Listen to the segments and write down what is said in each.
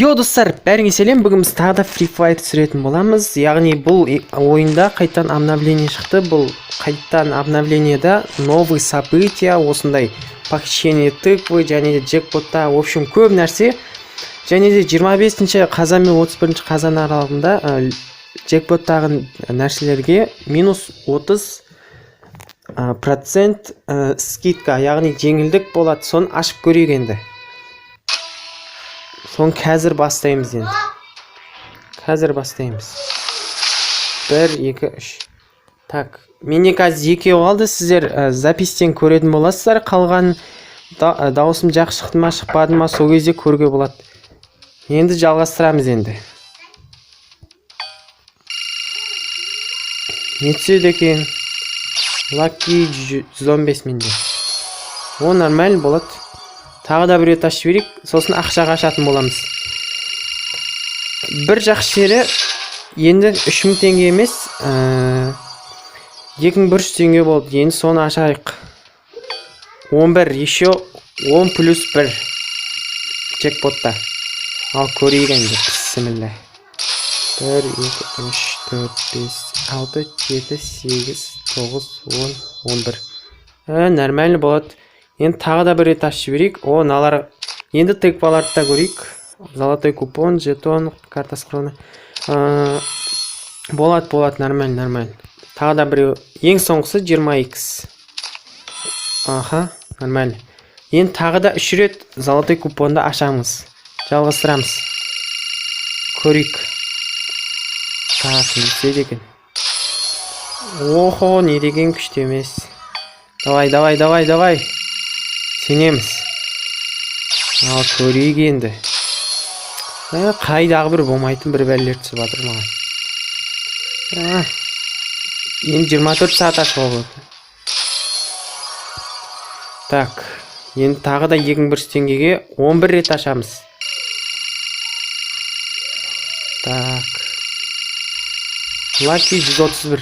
Йо достар, бәріңе сәлем. Бүгін біз тағы да Free Fire түсіретін боламыз. Яғни бұл ойында қайттан обновление шықты. Бұл қайттан обновлениеда новый события, осындай похищение тыквы, және де джекпотта, в общем, көп нәрсе. Және де 25 қазан мен 31 қазан аралығында джекпоттағы нәрселерге минус 30% скидка, яғни жеңілдік болады. Соны ашып көрейік енді. Соны қазір бастаймыз енді. Қазір бастаймыз. 1, 2, 3. Так, менде қазір 2 қалды. Сіздер запистен көретін боласыздар. Қалған дауысым жақсы шықты ма, шықпады ма, сол кезде көруге болады. Енді жалғастырамыз енді. Не түседі екен? Lucky 115 менде. О, нормально болады. Тағы да бір рет ашып жіберейік, сосын ақшаға ашатын боламыз. Бір жақсы жері енді 3000 теңге емес, 2100 теңге болды. Енді соны ашайық. 11, еще 10 плюс 1 джекпотта. Ал көрейік енді. Бисмилля. 1, 2, 3, 4, 5, 6, 7, 8, 9, 10, 11. Нормально болады. Енді тағы да бір рет ашып жіберейік. О, налар. Енді тыкваларды да көрейік. Золотой купон, жетон, карта схрона. Болады, нормально. Тағы да бір. Ең соңғысы 20x. Аха, нормально. Енді тағы да 3 рет золотой купонды ашамыз. Жалғастырамыз. Көрейік. Так, не істейді екен. Охо, не деген күшті емес. Давай. Сенеміз. Ал көрейік енді. Қайдағы бір болмайтын бір бәлелер түсіп жатыр маған. Енді 24 сағат ашып алып. Так, енді тағы да 2100 теңгеге 11 рет ашамыз. Так. Lucky 131.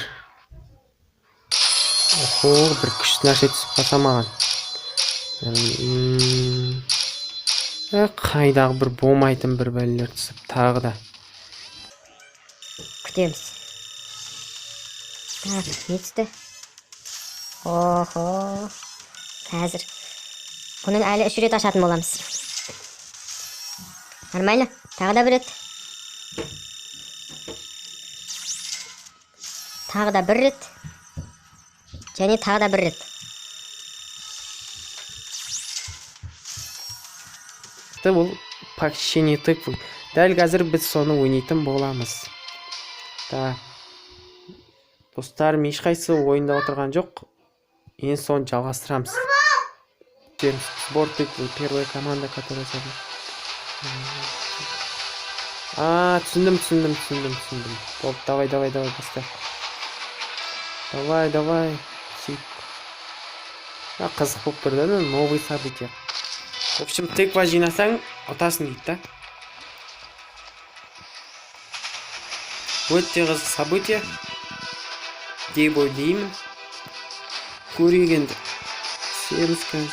Охо, бір күшті нәрсе түсіп қалса маған. Қайдағы бір болмайтын бір бәлелер түсіп тағы да. Күтеміз. Так, не түсті? Охо. Қазір. Бұның әлі 3 рет ашатын боламыз. Нормально. Тағы да бір рет. Тағы да бір рет. Және тағы да бір рет. Бұл похищение тыквы. Дәл қазір біз соны ойнайтын боламыз. Да. Достарым, ешқайсы ойында отырған жоқ. Енді соны жалғастырамыз. Сбор тыквы, первая команда, которая забыл. Түсіндім. Болды, давай, баста. Давай. Қызық болып тұрды, новый события. В общем, тыква жинасаң, ұтасың дейді, да? Өте қызық события. Деп ойлаймын. Көрейік енді. Түсеміз қазір.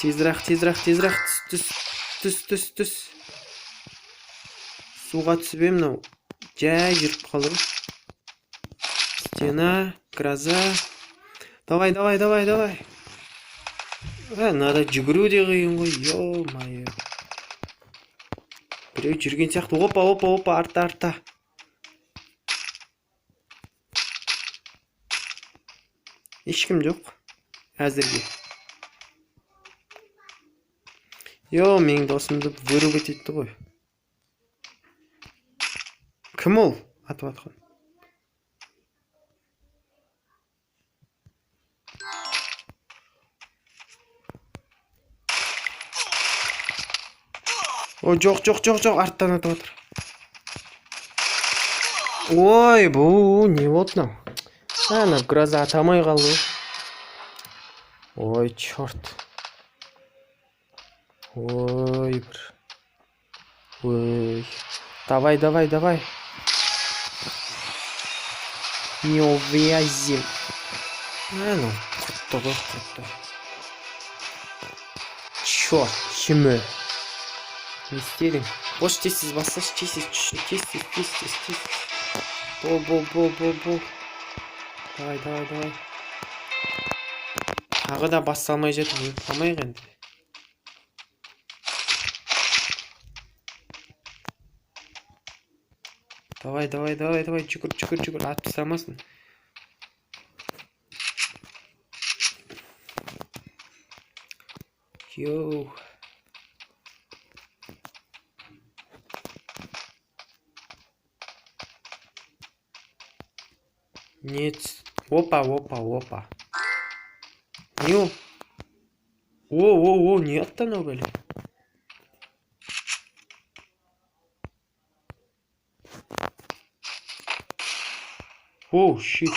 Тезірек. Түс. Суға түсіп мынау. Жай жүріп қалдым. Стена, гроза. Давай. Надо жүгіру де қиын ғой, ё-майо. Біреу жүрген сияқты, опа, арта. Ешкім жоқ, әзірге. Йо, менің досымды выру кететті ғой. Кім ол? Атып атқан. О, жоқ, арттан атып атыр. Ой, бұл не болды мынау? Гроза атамай қалды. Ой, черт. Ой, давай. Не увязим. Құртты. Черт, шімі. Не істедің? Бош тез бассашы, тез. Бол. Давай. Тағы да бас салмай жетіп, ұйықтамайық енді. Давай, жүгір, ат тастамасын. Йоу. Нет. Опа. Не. О, не оттанау, блин. О, щит.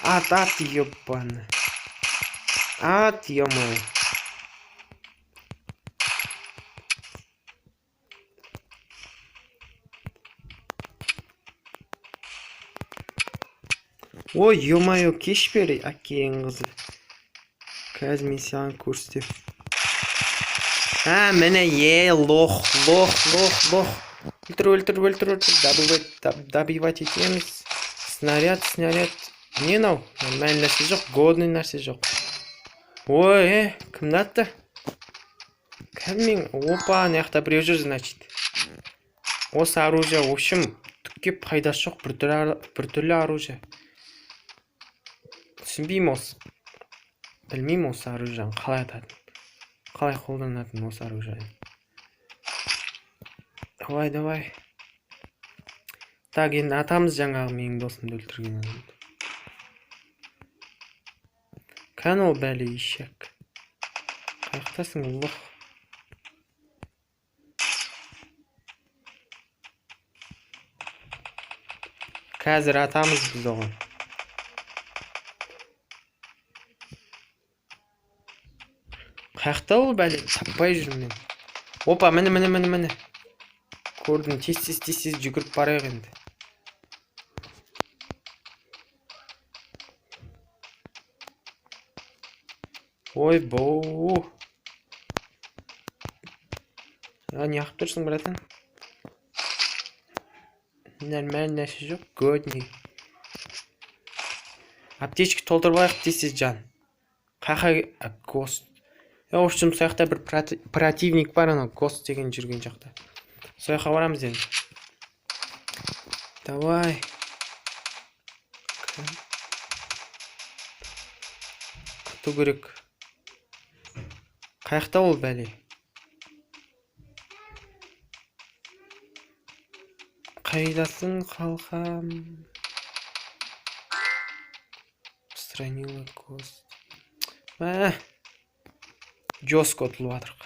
Ат, ёбаный. Ат, ё-моё. Ой, ё-моё, кеш бері, әкең қызы. Қазір мен саған көрсетем. Міне, лох. Өлтір. Добивать етеміз. Снаряд. Не нау? Нормальный нәрсе жоқ, годный нәрсе жоқ. Ой, кімді атты? Кәлмен, опа, наяқта біреу жүр, значит. Осы оружие, в общем, түкке пайдасы жоқ, біртүрлі оружие. Түсінбеймін осы. Білмеймін осы оружиені қалай ататын. Қалай қолданатын осы оружиені. Давай. Так, енді атамыз жаңағы менің досымды өлтірген адамды. Кән ол бәле ешек. Қаяқтасың, лох. Қазір атамыз біз оған. Қаяқта ол бәле, таппай жүрмін. Опа, міне. Көрдім, тез жүгіріп барайық енді. Ой, боу. Не ақтып тұрсың, братан? Нормальный нәрсе жоқ, годный. Аптечка толтырып тез жан. Гост. В общем, сояқта бір противник бар, ана гост деген жүрген жақта. Сояққа барамыз енді. Давай. Күту керек. Қаяқта ол бәле? Қайдасың, қалқам? Странила кост. Жестко ұтылып атырық.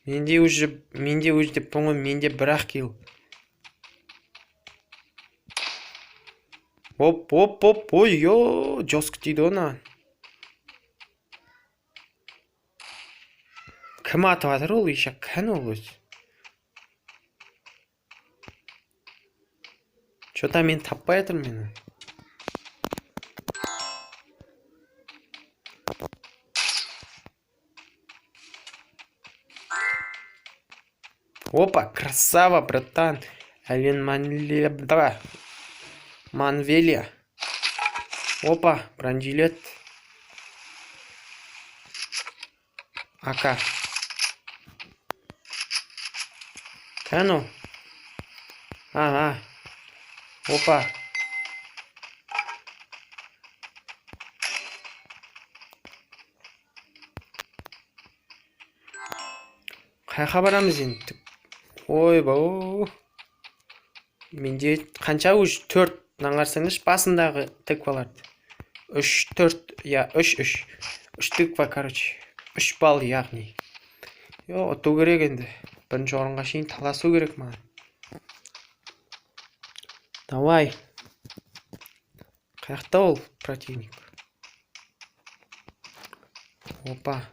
Менде уже деп поңы, менде бір-ақ кил. Оп, ой, жестко тиді ona. Кім атып атыр ол, ешек, кән ол өз? Что-то мен таппай атыр мені. Опа, красава, братан. Ален Манвелия. Опа, бронежилет. АК. Кәну? Опа. Қайқа барамыз енді? Ой, бау. Менде қанша үш 4 аңғарсаңыз басындағы тыкваларды. 3, 4, я 3 тыква, короче. 3 балл, яғни. Ұту керек енді. Бірінші орынға шейін таласу керек маған. Давай. Қаяқта ол противник? Опа.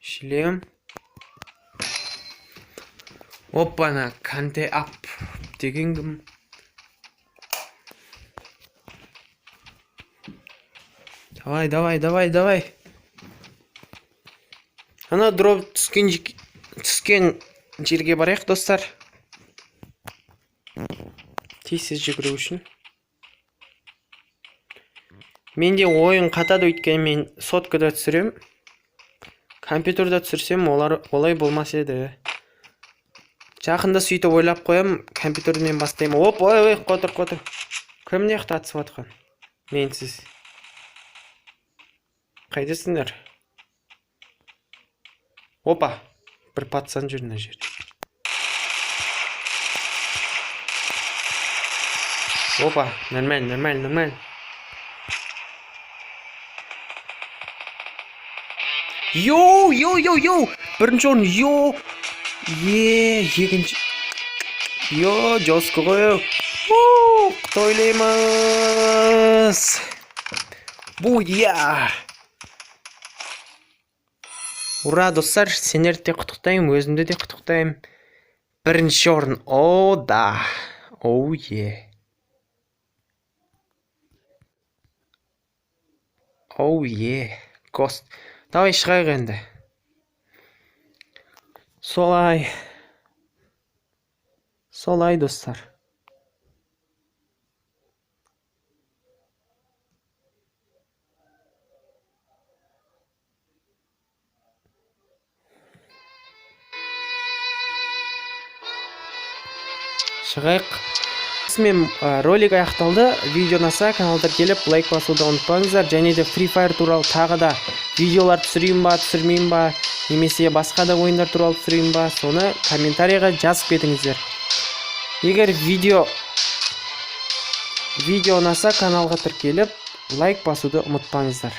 Шлем. Опана, канте ап деген кім? Давай. Ана дроп түскен жерге барайық, достар. Тез жүгіру үшін. Менде ойын қатады, өйткені мен соткада түсірем. Компьютерда түсірсем, олай болмас еді. Жақында сөйтіп ойлап қоям, компьютерден бастаймын. Ой, қотыр. Кім не қатысып атқан? Менсіз. Қайдасыңдар? Опа, бір патсан жүр мына жерде. Опа, нормально. Йоу! Бірінші орын, екінші. Жосқы ғой. Тойлаймыз. Буя! Ура, достар, сендерді де құттықтаймын, өзімді де құттықтаймын. Бірінші орын. Да. Гост. Давай шығайық енді. Солай, достар. Шығайық. Мен ролик аяқталды. Видео ұнаса, каналға келіп лайк басуды ұмытпаңыздар. Және де Free Fire туралы тағы да видеолар түсірейін ба, түсірмейін ба, немесе басқа да ойындар туралы түсірейін ба, соны комментарийға жазып кетіңіздер. Егер видео ұнаса, каналға тіркеліп лайк басуды ұмытпаңыздар.